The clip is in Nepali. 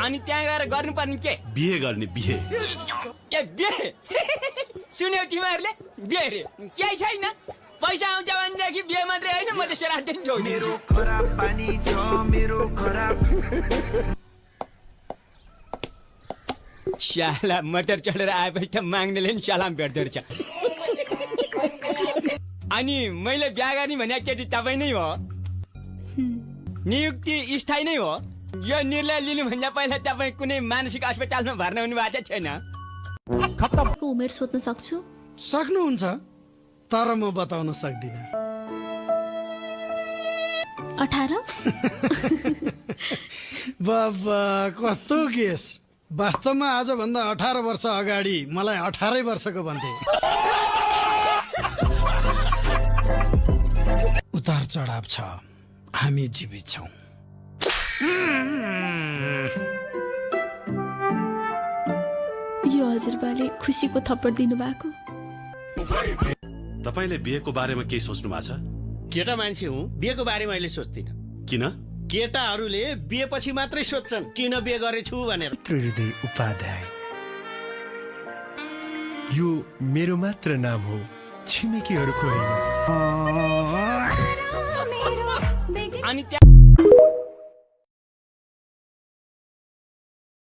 अनि त्यहाँ गएर गर्नुपर्ने के? बिहे गर्ने बिहे। ए बिहे? सुन्यौ तिमीहरूले? बिहे रे केही छैन। पैसा आउँछ भनेदेखि बिहे मात्रै होइन, म त श्राद्ध नि छोड्दिन्छु। खराब पानी छ मेरो खराब। शाला मटर चढेर आएपछि त माग्नेले नि सलाम भेट्दो रहेछ। अनि मैले बिहा गर्ने भने केटी तपाईँ नै हो? नियुक्ति स्थायी नै हो? यो निर्णय लिनुभन्दा पहिला तपाईँ कुनै मानसिक अस्पतालमा भर्ना हुनु भएको छैन? उमेर सोध्न सक्छु? सक्नुहुन्छ, तर म बताउन सक्दिनँ। 18? बाबा कस्तो केस। वास्तवमा आजभन्दा 18 वर्ष अगाडि मलाई 18 वर्षको भन्थे। उतार चढाव छ, हामी जीवित छौं। यो हजुरबाले खुसीको थप्पड दिनु भएको। तपाईले बिहेको बारेमा केही सोच्नु भएको छ? केटा मान्छे हुँ, बिहेको बारेमा अहिले सोच्दिनँ। किन? केटाहरूले बिहेपछि मात्रै सोध्छन् किन बिहे गरेछु भनेर। त्रिहृदय उपाध्याय, यो मेरो मात्र नाम हो, छिमेकीहरूको होइन। अनि